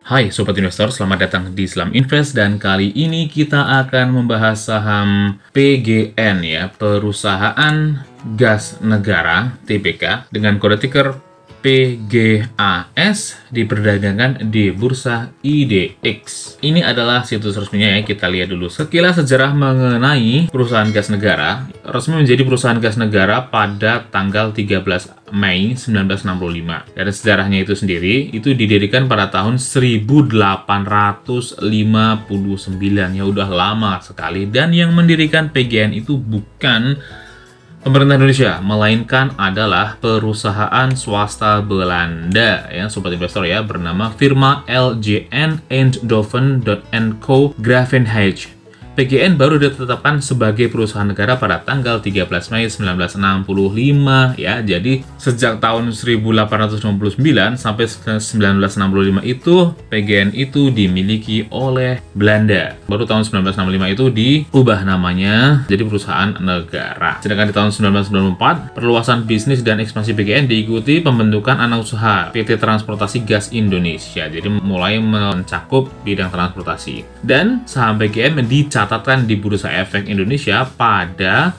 Hai Sobat Investor, selamat datang di Islam Invest dan kali ini kita akan membahas saham PGN ya, Perusahaan Gas Negara (TBK) dengan kode ticker PGAS diperdagangkan di Bursa IDX. Ini adalah situs resminya ya, kita lihat dulu sekilas sejarah mengenai perusahaan gas negara. Resmi menjadi perusahaan gas negara pada tanggal 13 Mei 1965. Dan sejarahnya itu sendiri itu didirikan pada tahun 1859, ya udah lama sekali. Dan yang mendirikan PGN itu bukan pemerintah Indonesia, melainkan adalah perusahaan swasta Belanda ya, Sobat Investor ya, bernama firma LJN Eindhoven & Co Gravenhage. PGN baru ditetapkan sebagai perusahaan negara pada tanggal 13 Mei 1965 ya. Jadi sejak tahun 1869 sampai 1965 itu PGN itu dimiliki oleh Belanda. Baru tahun 1965 itu diubah namanya jadi perusahaan negara. Sedangkan di tahun 1994 perluasan bisnis dan ekspansi PGN diikuti pembentukan anak usaha PT Transportasi Gas Indonesia. Jadi mulai mencakup bidang transportasi. Dan saham PGN dicatatkan di Bursa Efek Indonesia pada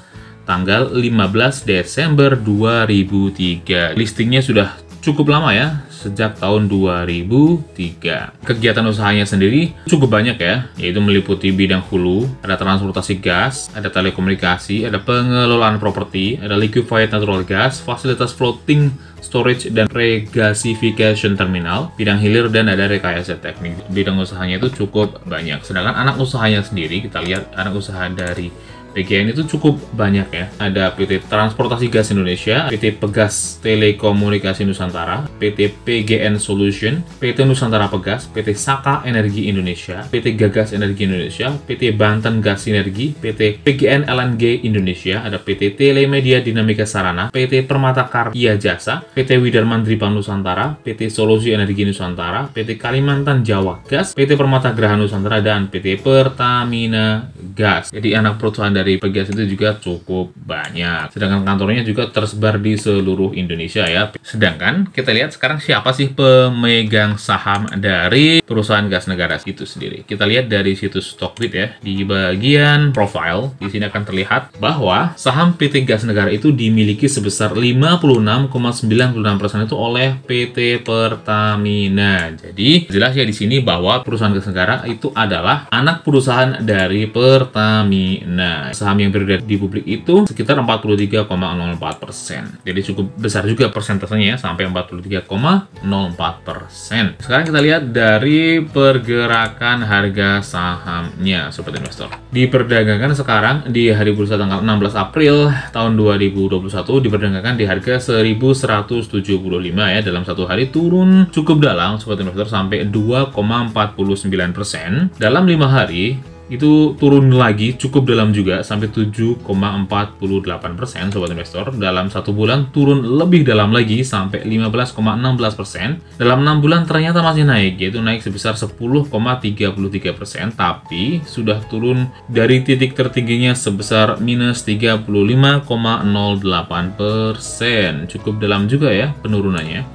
tanggal 15 Desember 2003. Listingnya sudah cukup lama ya, sejak tahun 2003. Kegiatan usahanya sendiri cukup banyak ya, yaitu meliputi bidang hulu, ada transportasi gas, ada telekomunikasi, ada pengelolaan properti, ada liquefied natural gas, fasilitas floating storage dan regasification terminal, bidang hilir, dan ada rekayasa teknik. Bidang usahanya itu cukup banyak. Sedangkan anak usahanya sendiri, kita lihat anak usaha dari PGN itu cukup banyak ya. Ada PT Transportasi Gas Indonesia, PT Pegas Telekomunikasi Nusantara, PT PGN Solution, PT Nusantara Pegas, PT Saka Energi Indonesia, PT Gagas Energi Indonesia, PT Banten Gas Sinergi, PT PGN LNG Indonesia, ada PT Telemedia Dinamika Sarana, PT Permata Karya Jasa, PT Widarman Dripa Nusantara, PT Solusi Energi Nusantara, PT Kalimantan Jawa Gas, PT Permata Graha Nusantara, dan PT Pertamina Gas. Jadi anak perusahaan dari PGAS itu juga cukup banyak. Sedangkan kantornya juga tersebar di seluruh Indonesia ya. Sedangkan kita lihat sekarang siapa sih pemegang saham dari perusahaan gas negara itu sendiri. Kita lihat dari situs Stockbit ya. Di bagian profile, di sini akan terlihat bahwa saham PT Gas Negara itu dimiliki sebesar 56,96% itu oleh PT Pertamina. Jadi jelas ya di sini bahwa perusahaan gas negara itu adalah anak perusahaan dari Pertamina. Saham yang beredar di publik itu sekitar 43,04%. Jadi cukup besar juga persentasenya ya, sampai 43,04%. Sekarang kita lihat dari pergerakan harga sahamnya, Sobat Investor. Diperdagangkan sekarang di hari bursa tanggal 16 April tahun 2021 diperdagangkan di harga 1175 ya. Dalam satu hari turun cukup dalam, Sobat Investor, sampai 2,49%. Dalam 5 hari itu turun lagi cukup dalam juga sampai 7,48%, Sobat Investor. Dalam satu bulan turun lebih dalam lagi sampai 15,16%. Dalam 6 bulan ternyata masih naik, yaitu naik sebesar 10,33%, tapi sudah turun dari titik tertingginya sebesar minus 35,08%. Cukup dalam juga ya penurunannya.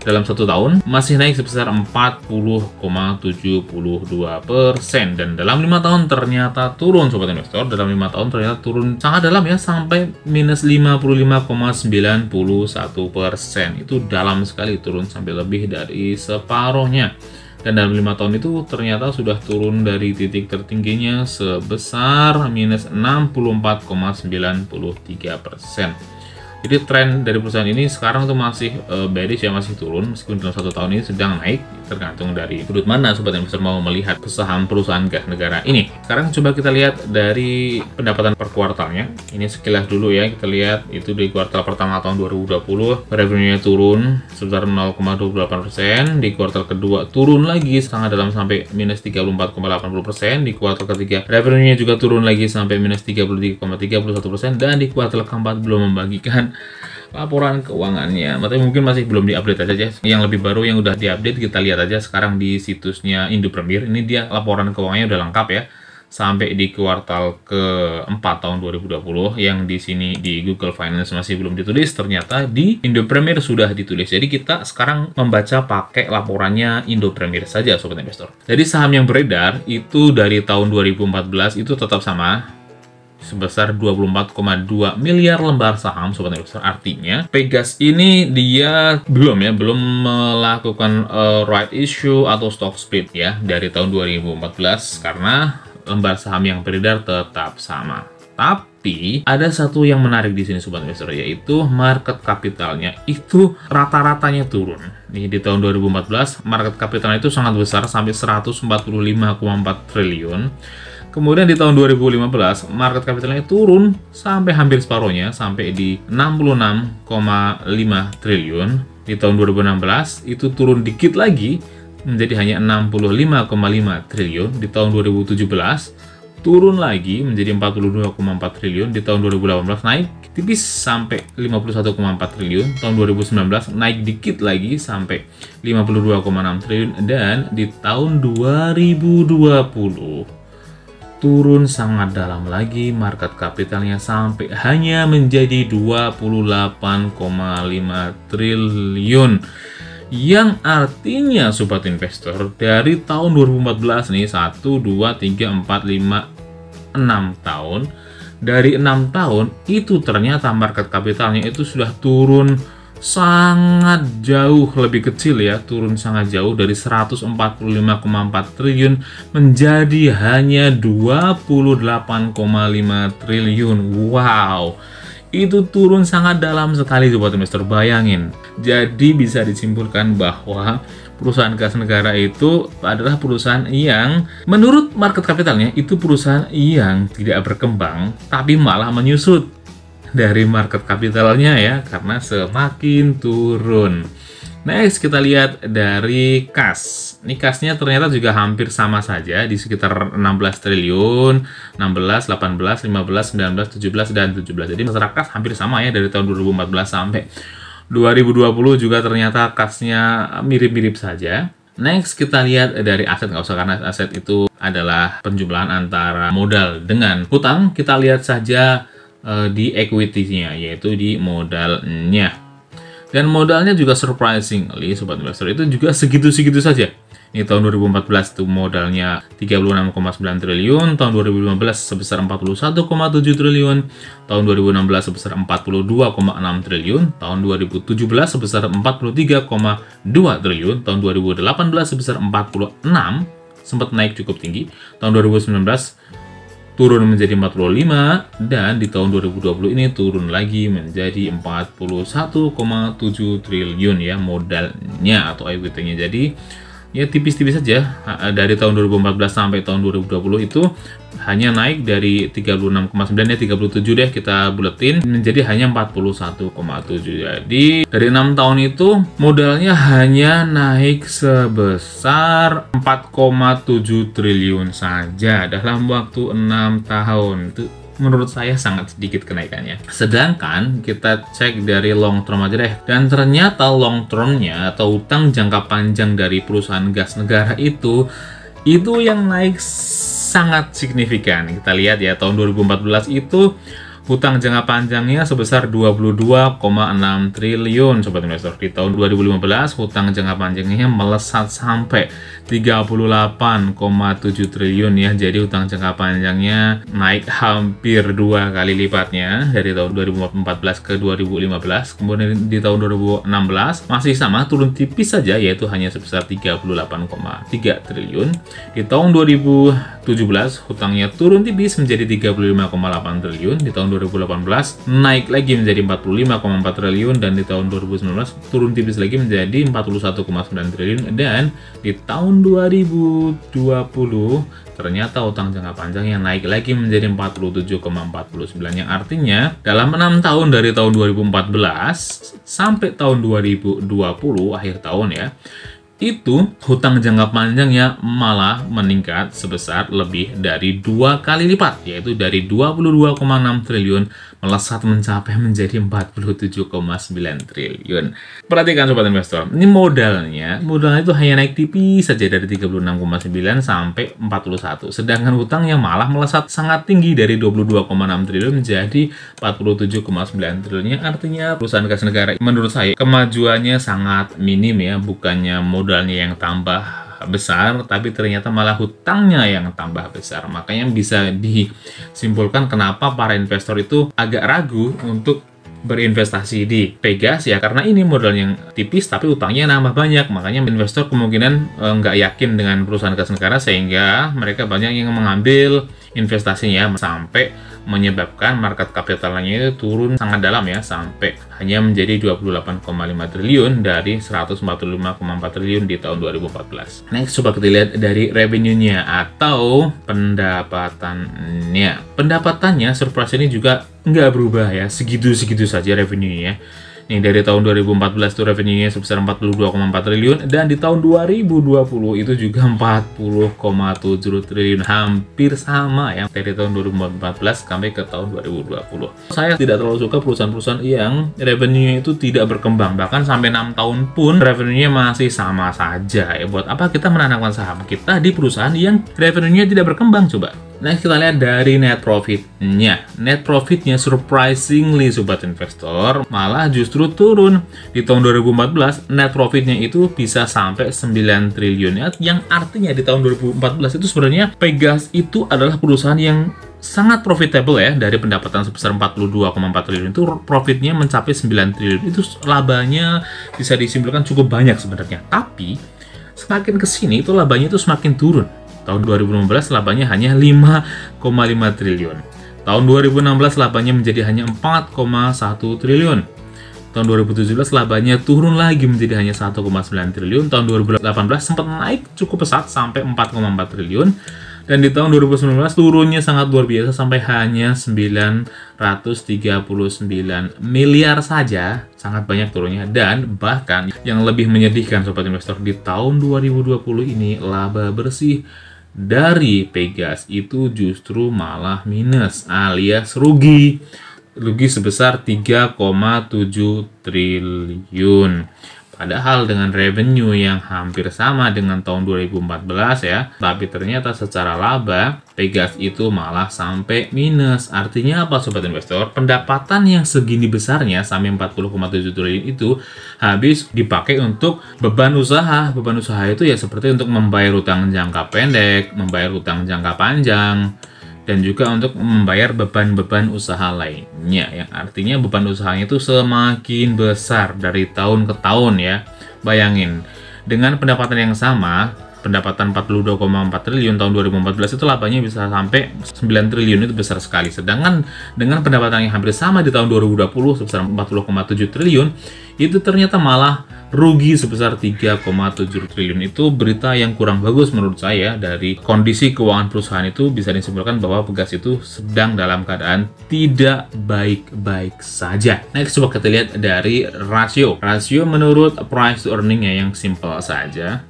Dalam satu tahun masih naik sebesar 40,72%, dan dalam 5 tahun ternyata turun, Sobat Investor. Dalam 5 tahun ternyata turun sangat dalam ya, sampai minus 55,91%. Itu dalam sekali, turun sampai lebih dari separuhnya. Dan dalam 5 tahun itu ternyata sudah turun dari titik tertingginya sebesar minus 64,93%. Jadi tren dari perusahaan ini sekarang tuh masih bearish ya, masih turun, meskipun dalam satu tahun ini sedang naik, tergantung dari sudut mana Sobat Investor mau melihat saham perusahaan gas negara ini. Sekarang coba kita lihat dari pendapatan per kuartalnya. Ini sekilas dulu ya, kita lihat itu di kuartal pertama tahun 2020 revenue-nya turun sebesar 0,28%, di kuartal kedua turun lagi sangat dalam sampai minus 34,80%, di kuartal ketiga revenue-nya juga turun lagi sampai minus 33,31%, dan di kuartal keempat belum membagikan laporan keuangannya. Tapi mungkin masih belum diupdate aja. Yang lebih baru yang udah diupdate kita lihat aja sekarang di situsnya Indo Premier. Ini dia laporan keuangannya udah lengkap ya. sampai di kuartal keempat tahun 2020, yang di sini di Google Finance masih belum ditulis, ternyata di Indo Premier sudah ditulis. Jadi kita sekarang membaca pakai laporannya Indo Premier saja, sobat investor. Jadi saham yang beredar itu dari tahun 2014 itu tetap sama, sebesar 24,2 miliar lembar saham, sobat investor. Artinya Pegas ini dia belum melakukan right issue atau stock split ya dari tahun 2014, karena lembar saham yang beredar tetap sama. Tapi ada satu yang menarik di sini, sobat investor, yaitu market capitalnya itu rata-ratanya turun. Nih, di tahun 2014 market capitalnya itu sangat besar sampai 145,4 triliun. Kemudian di tahun 2015 market capitalnya turun sampai hampir separuhnya, sampai di 66,5 triliun. Di tahun 2016 itu turun dikit lagi menjadi hanya 65,5 triliun. Di tahun 2017 turun lagi menjadi 42,4 triliun. Di tahun 2018 naik tipis sampai 51,4 triliun. Tahun 2019 naik dikit lagi sampai 52,6 triliun. Dan di tahun 2020 turun sangat dalam lagi market capitalnya sampai hanya menjadi 28,5 triliun. Yang artinya, sobat investor, dari tahun 2014 nih, 1, 2, 3, 4, 5, 6 tahun. Dari 6 tahun, itu ternyata market capitalnya itu sudah turun sangat jauh, lebih kecil ya, turun sangat jauh dari 145,4 triliun menjadi hanya 28,5 triliun. Wow, itu turun sangat dalam sekali, sobat investor. Bayangin. Jadi bisa disimpulkan bahwa perusahaan gas negara itu adalah perusahaan yang menurut market capitalnya itu perusahaan yang tidak berkembang, tapi malah menyusut dari market capitalnya ya, karena semakin turun. Next, kita lihat dari kas. Ini kasnya ternyata juga hampir sama saja, di sekitar 16 triliun, 16, 18, 15, 19, 17, dan 17. Jadi masyarakat hampir sama ya dari tahun 2014 sampai 2020 juga ternyata kasnya mirip-mirip saja. Next, kita lihat dari aset, nggak usah karena aset itu adalah penjumlahan antara modal dengan hutang. Kita lihat saja di equity-nya, yaitu di modalnya. Dan modalnya juga surprisingly, sobat investor, itu juga segitu-segitu saja. Ini tahun 2014 itu modalnya 36,9 triliun, tahun 2015 sebesar 41,7 triliun, tahun 2016 sebesar 42,6 triliun, tahun 2017 sebesar 43,2 triliun, tahun 2018 sebesar 46, sempat naik cukup tinggi, tahun 2019 turun menjadi 45, dan di tahun 2020 ini turun lagi menjadi 41,7 triliun ya modalnya atau equity-nya. Jadi ya tipis-tipis saja. Dari tahun 2014 sampai tahun 2020 itu hanya naik dari 36,9 ya 37 deh kita buletin menjadi hanya 41,7. Jadi dari 6 tahun itu modalnya hanya naik sebesar 4,7 triliun saja dalam waktu 6 tahun. Itu menurut saya sangat sedikit kenaikannya. Sedangkan kita cek dari long term aja deh. Dan ternyata long termnya atau utang jangka panjang dari perusahaan gas negara itu yang naik sangat signifikan. Kita lihat ya, tahun 2014 itu hutang jangka panjangnya sebesar 22,6 triliun, sobat investor. Di tahun 2015 hutang jangka panjangnya melesat sampai 38,7 triliun ya. Jadi hutang jangka panjangnya naik hampir 2 kali lipatnya dari tahun 2014 ke 2015. Kemudian di tahun 2016 masih sama, turun tipis saja, yaitu hanya sebesar 38,3 triliun. Di tahun 2017 hutangnya turun tipis menjadi 35,8 triliun. Di tahun 2018 naik lagi menjadi 45,4 triliun, dan di tahun 2019 turun tipis lagi menjadi 41,9 triliun, dan di tahun 2020 ternyata utang jangka panjang yang naik lagi menjadi 47,49, yang artinya dalam 6 tahun dari tahun 2014 sampai tahun 2020 akhir tahun ya, itu hutang jangka panjangnya malah meningkat sebesar lebih dari 2 kali lipat, yaitu dari 22,6 triliun melesat mencapai menjadi 47,9 triliun. Perhatikan sobat investor, ini modalnya itu hanya naik tipis saja dari 36,9 sampai 41, sedangkan hutangnya malah melesat sangat tinggi dari 22,6 triliun menjadi 47,9 triliun. Artinya perusahaan gas negara menurut saya kemajuannya sangat minim ya, bukannya modalnya yang tambah besar, tapi ternyata malah hutangnya yang tambah besar. Makanya bisa disimpulkan kenapa para investor itu agak ragu untuk berinvestasi di Pegas ya, karena ini modal yang tipis tapi utangnya nambah banyak. Makanya investor kemungkinan nggak yakin dengan perusahaan gas negara, sehingga mereka banyak yang mengambil investasinya sampai menyebabkan market capitalnya itu turun sangat dalam ya, sampai hanya menjadi 28,5 triliun dari 145,4 triliun di tahun 2014. Next, coba kita lihat dari revenue-nya atau pendapatannya. Pendapatannya surprise ini juga nggak berubah ya, segitu-segitu saja revenue-nya. Nih, dari tahun 2014 itu revenue-nya sebesar 42,4 triliun, dan di tahun 2020 itu juga 40,7 triliun, hampir sama ya dari tahun 2014 sampai ke tahun 2020. Saya tidak terlalu suka perusahaan-perusahaan yang revenue-nya itu tidak berkembang, bahkan sampai 6 tahun pun revenue-nya masih sama saja ya. Buat apa kita menanamkan saham kita di perusahaan yang revenue-nya tidak berkembang? Coba. Nah, kita lihat dari net profit-nya. Net profit-nya surprisingly sobat investor malah justru turun. Di tahun 2014 net profit-nya itu bisa sampai 9 triliun, yang artinya di tahun 2014 itu sebenarnya Pegas itu adalah perusahaan yang sangat profitable ya. Dari pendapatan sebesar 42,4 triliun itu profitnya mencapai 9 triliun. Itu labanya bisa disimpulkan cukup banyak sebenarnya. Tapi semakin kesini itu labanya itu semakin turun. Tahun 2015 labanya hanya 5,5 triliun. Tahun 2016 labanya menjadi hanya 4,1 triliun. Tahun 2017 labanya turun lagi menjadi hanya 1,9 triliun. Tahun 2018 sempat naik cukup pesat sampai 4,4 triliun. Dan di tahun 2019 turunnya sangat luar biasa sampai hanya 939 miliar saja. Sangat banyak turunnya. Dan bahkan yang lebih menyedihkan sobat investor, di tahun 2020 ini laba bersih dari Pegas itu justru malah minus alias rugi. Rugi sebesar 3,7 triliun. Padahal dengan revenue yang hampir sama dengan tahun 2014 ya, tapi ternyata secara laba Pegas itu malah sampai minus. Artinya apa sobat investor? Pendapatan yang segini besarnya sampai 40,7 triliun itu habis dipakai untuk beban usaha. Beban usaha itu ya seperti untuk membayar utang jangka pendek, membayar utang jangka panjang, dan juga untuk membayar beban-beban usaha lainnya, yang artinya beban usahanya itu semakin besar dari tahun ke tahun ya. Bayangin, dengan pendapatan yang sama, pendapatan 42,4 triliun tahun 2014 itu labanya bisa sampai 9 triliun, itu besar sekali. Sedangkan dengan pendapatan yang hampir sama di tahun 2020 sebesar 40,7 triliun, itu ternyata malah rugi sebesar 3,7 triliun. Itu berita yang kurang bagus menurut saya. Dari kondisi keuangan perusahaan itu bisa disimpulkan bahwa Pegas itu sedang dalam keadaan tidak baik-baik saja. Next, coba kita lihat dari rasio. Rasio menurut price to earning-nya yang simple saja,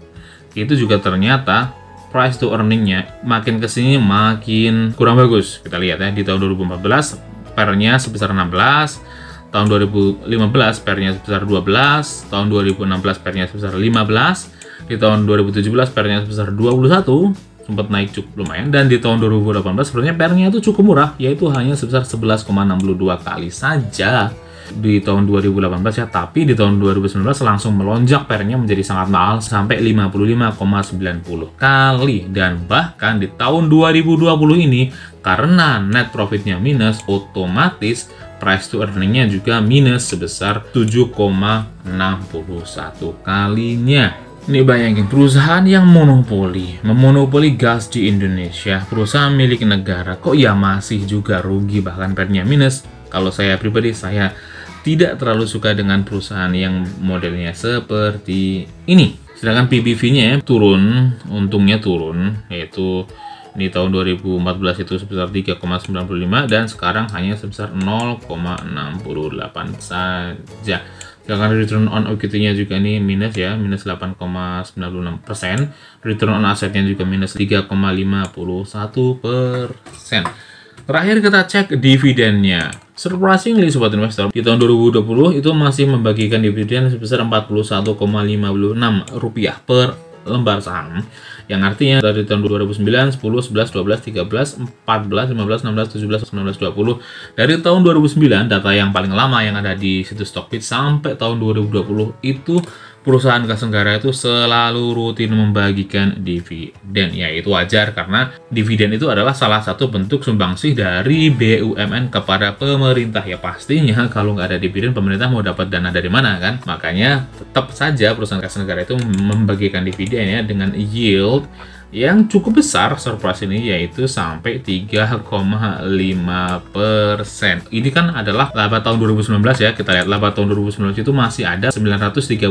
itu juga ternyata price to earning-nya makin kesini makin kurang bagus. Kita lihat ya, di tahun 2014 PER-nya sebesar 16, tahun 2015 PER-nya sebesar 12, tahun 2016 PER-nya sebesar 15, di tahun 2017 PER-nya sebesar 21, sempat naik cukup lumayan, dan di tahun 2018 sebenarnya PER-nya itu cukup murah, yaitu hanya sebesar 11,62 kali saja di tahun 2018 ya. Tapi di tahun 2019 langsung melonjak PER-nya menjadi sangat mahal sampai 55,90 kali. Dan bahkan di tahun 2020 ini karena net profitnya minus, otomatis price to earning-nya juga minus sebesar 7,61 kalinya. Ini bayangin, perusahaan yang memonopoli gas di Indonesia, perusahaan milik negara, kok ya masih juga rugi, bahkan PER-nya minus. Kalau saya pribadi, saya tidak terlalu suka dengan perusahaan yang modelnya seperti ini. Sedangkan PBV-nya turun, untungnya turun, yaitu di tahun 2014 itu sebesar 3,95 dan sekarang hanya sebesar 0,68 saja. Sedangkan return on equity-nya juga ini minus ya, minus 8,96%. Return on assetnya juga minus 3,51%. Terakhir kita cek dividennya. Surprisingly sobat investor, di tahun 2020 itu masih membagikan dividen sebesar Rp41,56 per lembar saham. Yang artinya dari tahun 2009, 10, 11, 12, 13, 14, 15, 16, 17, 19, 20. Dari tahun 2009, data yang paling lama yang ada di situs Stockbit sampai tahun 2020 itu perusahaan gas negara itu selalu rutin membagikan dividen. Ya, itu wajar karena dividen itu adalah salah satu bentuk sumbangsih dari BUMN kepada pemerintah. Ya pastinya kalau nggak ada dividen, pemerintah mau dapat dana dari mana kan? Makanya tetap saja perusahaan gas negara itu membagikan dividen ya dengan yield yang cukup besar, surprise ini yaitu sampai 3,5%. Ini kan adalah laba tahun 2019 ya. Kita lihat laba tahun 2019 itu masih ada 939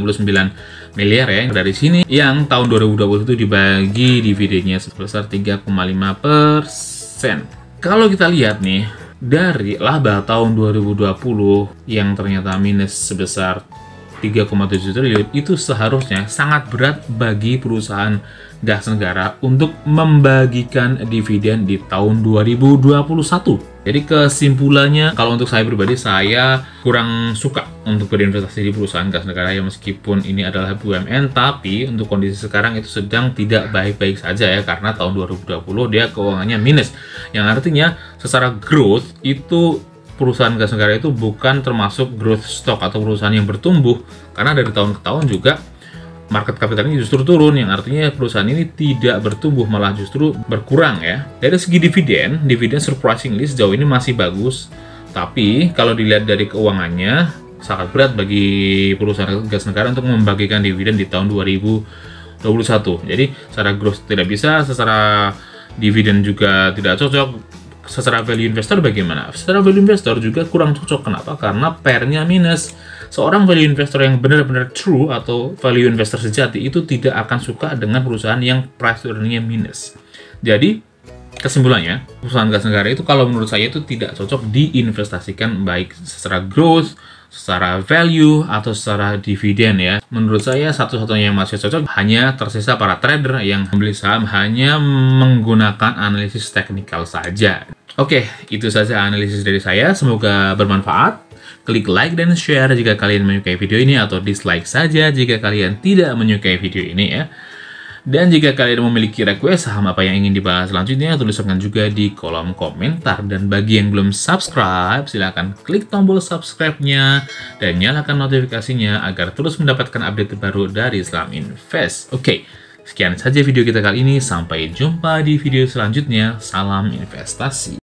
miliar ya. Dari sini yang tahun 2020 itu dibagi dividennya sebesar 3,5%. Kalau kita lihat nih, dari laba tahun 2020 yang ternyata minus sebesar 3,7 triliun, itu seharusnya sangat berat bagi perusahaan gas negara untuk membagikan dividen di tahun 2021. Jadi kesimpulannya, kalau untuk saya pribadi, saya kurang suka untuk berinvestasi di perusahaan gas negara ya, meskipun ini adalah BUMN, tapi untuk kondisi sekarang itu sedang tidak baik-baik saja ya, karena tahun 2020 dia keuangannya minus, yang artinya secara growth itu perusahaan gas negara itu bukan termasuk growth stock atau perusahaan yang bertumbuh, karena dari tahun ke tahun juga market capitalnya justru turun, yang artinya perusahaan ini tidak bertumbuh, malah justru berkurang ya. Dari segi dividen surprisingly sejauh ini masih bagus, tapi kalau dilihat dari keuangannya sangat berat bagi perusahaan gas negara untuk membagikan dividen di tahun 2021. Jadi secara growth tidak bisa, secara dividen juga tidak cocok. Secara value investor bagaimana? Secara value investor juga kurang cocok. Kenapa? Karena pairnya minus. Seorang value investor yang benar-benar true atau value investor sejati itu tidak akan suka dengan perusahaan yang price to earning-nya minus. Jadi, kesimpulannya, perusahaan gas negara itu kalau menurut saya itu tidak cocok diinvestasikan baik secara growth, secara value, atau secara dividen ya. Menurut saya satu-satunya yang masih cocok hanya tersisa para trader yang membeli saham hanya menggunakan analisis teknikal saja. Oke, itu saja analisis dari saya. Semoga bermanfaat. Klik like dan share jika kalian menyukai video ini, atau dislike saja jika kalian tidak menyukai video ini ya. Dan jika kalian memiliki request saham apa yang ingin dibahas selanjutnya, tuliskan juga di kolom komentar. Dan bagi yang belum subscribe, silahkan klik tombol subscribe-nya dan nyalakan notifikasinya agar terus mendapatkan update terbaru dari Islam Invest. Oke, sekian saja video kita kali ini. Sampai jumpa di video selanjutnya. Salam investasi.